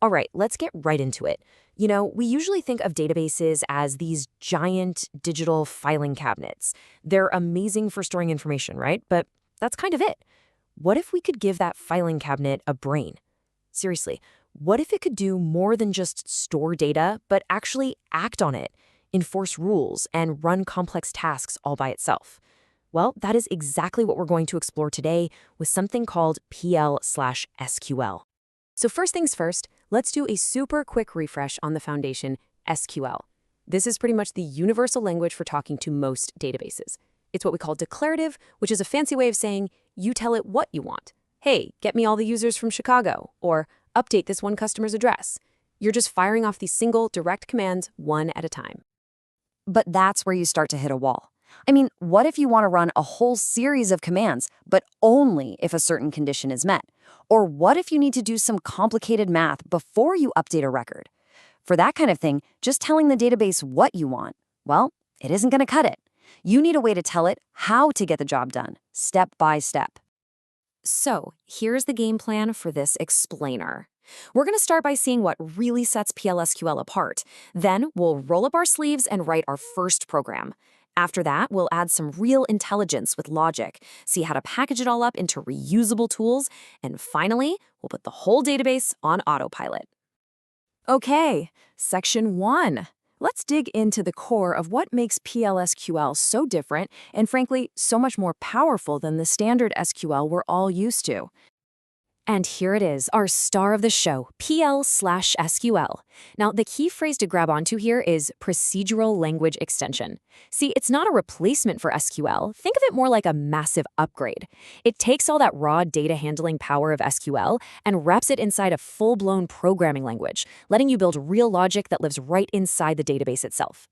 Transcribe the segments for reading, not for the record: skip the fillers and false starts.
All right, let's get right into it. We usually think of databases as these giant digital filing cabinets. They're amazing for storing information, right? But that's kind of it. What if we could give that filing cabinet a brain? Seriously, what if it could do more than just store data, but actually act on it, enforce rules, and run complex tasks all by itself? Well, that is exactly what we're going to explore today with something called PL/SQL. So first things first, let's do a super quick refresh on the foundation, SQL. This is pretty much the universal language for talking to most databases. It's what we call declarative, which is a fancy way of saying you tell it what you want. Hey, get me all the users from Chicago, or update this one customer's address. You're just firing off these single, direct commands one at a time. But that's where you start to hit a wall. I mean, what if you want to run a whole series of commands, but only if a certain condition is met? Or what if you need to do some complicated math before you update a record? For that kind of thing, just telling the database what you want, well, it isn't going to cut it. You need a way to tell it how to get the job done, step by step. So here's the game plan for this explainer. We're going to start by seeing what really sets PLSQL apart. Then we'll roll up our sleeves and write our first program. After that, we'll add some real intelligence with logic, see how to package it all up into reusable tools, and finally, we'll put the whole database on autopilot. Okay, section 1. Let's dig into the core of what makes PLSQL so different and, frankly, so much more powerful than the standard SQL we're all used to. And here it is, our star of the show, PL/SQL. Now, the key phrase to grab onto here is procedural language extension. See, it's not a replacement for SQL. Think of it more like a massive upgrade. It takes all that raw data handling power of SQL and wraps it inside a full-blown programming language, letting you build real logic that lives right inside the database itself.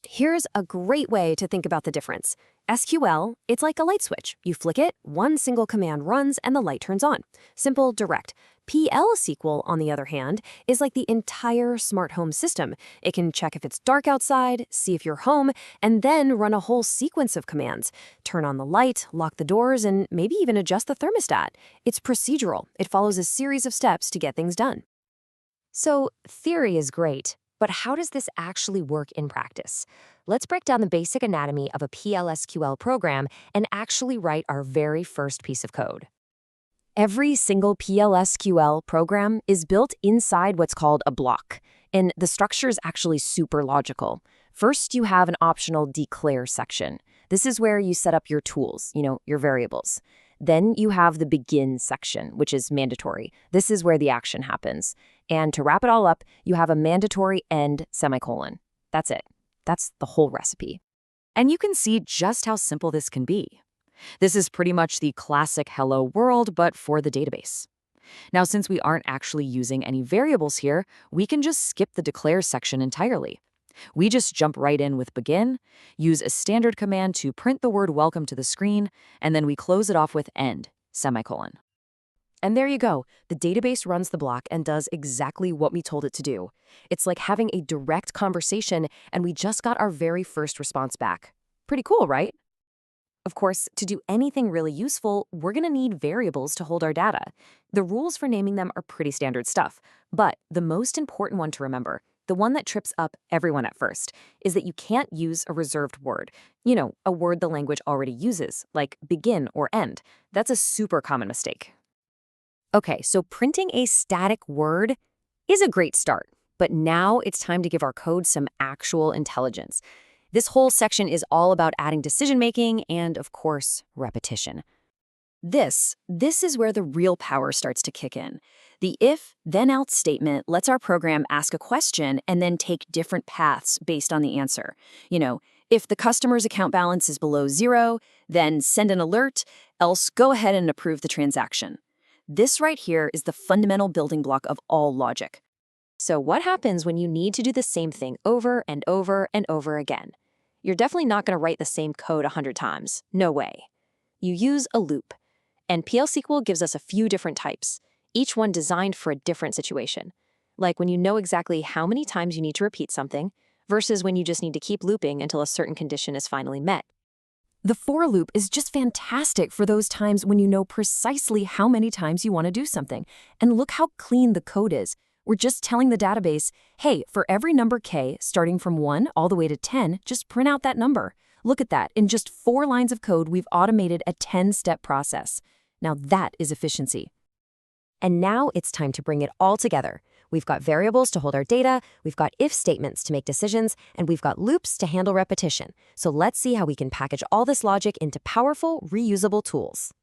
Here's a great way to think about the difference. SQL, it's like a light switch. You flick it, one single command runs, and the light turns on. Simple, direct. PL/SQL, on the other hand, is like the entire smart home system. It can check if it's dark outside, see if you're home, and then run a whole sequence of commands. Turn on the light, lock the doors, and maybe even adjust the thermostat. It's procedural. It follows a series of steps to get things done. So, theory is great. But how does this actually work in practice? Let's break down the basic anatomy of a PLSQL program and actually write our very first piece of code. Every single PLSQL program is built inside what's called a block, and the structure is actually super logical. First, you have an optional declare section. This is where you set up your tools, your variables. Then you have the begin section, which is mandatory. This is where the action happens. And to wrap it all up, you have a mandatory end semicolon. That's it. That's the whole recipe. And you can see just how simple this can be. This is pretty much the classic hello world, but for the database. Now, since we aren't actually using any variables here, we can just skip the declare section entirely. We just jump right in with begin, use a standard command to print the word welcome to the screen, and then we close it off with end, semicolon. And there you go. The database runs the block and does exactly what we told it to do. It's like having a direct conversation, and we just got our very first response back. Pretty cool, right? Of course, to do anything really useful, we're going to need variables to hold our data. The rules for naming them are pretty standard stuff, but the most important one to remember, the one that trips up everyone at first, is that you can't use a reserved word. A word the language already uses, like begin or end. That's a super common mistake. Okay, so printing a static word is a great start, but now it's time to give our code some actual intelligence. This whole section is all about adding decision-making and, of course, repetition. This is where the real power starts to kick in. The if, then else statement lets our program ask a question and then take different paths based on the answer. If the customer's account balance is below 0, then send an alert, else go ahead and approve the transaction. This right here is the fundamental building block of all logic. So what happens when you need to do the same thing over and over and over again? You're definitely not going to write the same code 100 times. No way. You use a loop. And PL/SQL gives us a few different types, each one designed for a different situation. Like when you know exactly how many times you need to repeat something versus when you just need to keep looping until a certain condition is finally met. The for loop is just fantastic for those times when you know precisely how many times you want to do something. And look how clean the code is. We're just telling the database, hey, for every number k starting from 1 all the way to 10, just print out that number. Look at that. In just 4 lines of code, we've automated a 10-step process. Now that is efficiency. And now it's time to bring it all together. We've got variables to hold our data, we've got if statements to make decisions, and we've got loops to handle repetition. So let's see how we can package all this logic into powerful, reusable tools.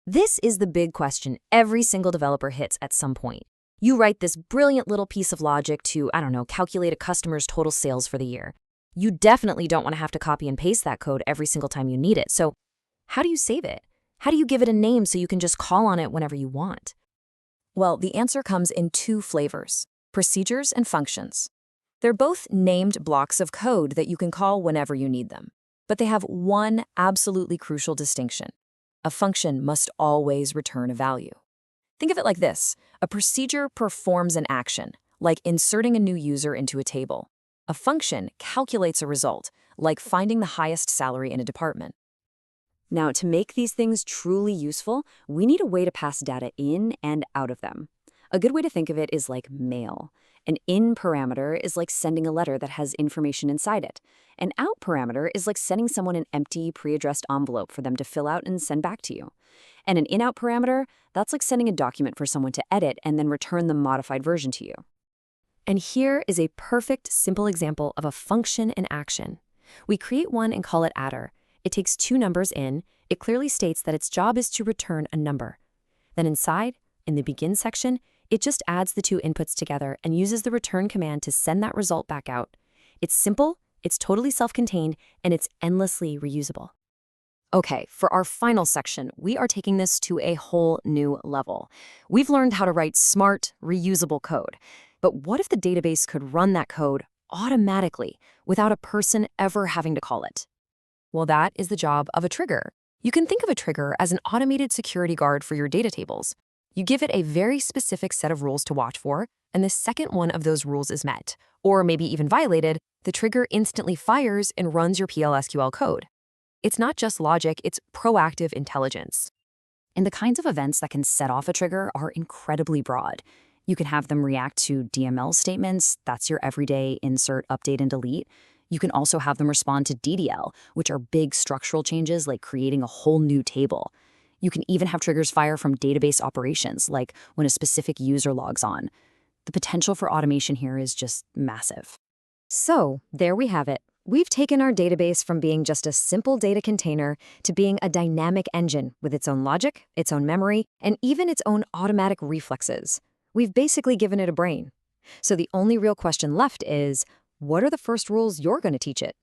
This is the big question every single developer hits at some point. You write this brilliant little piece of logic to, calculate a customer's total sales for the year. You definitely don't want to have to copy and paste that code every single time you need it. So how do you save it? How do you give it a name so you can just call on it whenever you want? Well, the answer comes in 2 flavors, procedures and functions. They're both named blocks of code that you can call whenever you need them. But they have one absolutely crucial distinction. A function must always return a value. Think of it like this. A procedure performs an action, like inserting a new user into a table. A function calculates a result, like finding the highest salary in a department. Now, to make these things truly useful, we need a way to pass data in and out of them. A good way to think of it is like mail. An in parameter is like sending a letter that has information inside it. An out parameter is like sending someone an empty, pre-addressed envelope for them to fill out and send back to you. And an in-out parameter, that's like sending a document for someone to edit and then return the modified version to you. And here is a perfect, simple example of a function in action. We create one and call it adder. It takes 2 numbers in. It clearly states that its job is to return a number. Then inside, in the begin section, it just adds the 2 inputs together and uses the return command to send that result back out. It's simple, it's totally self-contained, and it's endlessly reusable. Okay, for our final section, we are taking this to a whole new level. We've learned how to write smart, reusable code. But what if the database could run that code automatically without a person ever having to call it? Well, that is the job of a trigger. You can think of a trigger as an automated security guard for your data tables. You give it a very specific set of rules to watch for, and the second one of those rules is met, or maybe even violated, the trigger instantly fires and runs your PLSQL code. It's not just logic, it's proactive intelligence. And the kinds of events that can set off a trigger are incredibly broad. You can have them react to DML statements, that's your everyday insert, update, and delete. You can also have them respond to DDL, which are big structural changes like creating a whole new table. You can even have triggers fire from database operations, like when a specific user logs on. The potential for automation here is just massive. So, there we have it. We've taken our database from being just a simple data container to being a dynamic engine with its own logic, its own memory, and even its own automatic reflexes. We've basically given it a brain. So the only real question left is, what are the first rules you're going to teach it?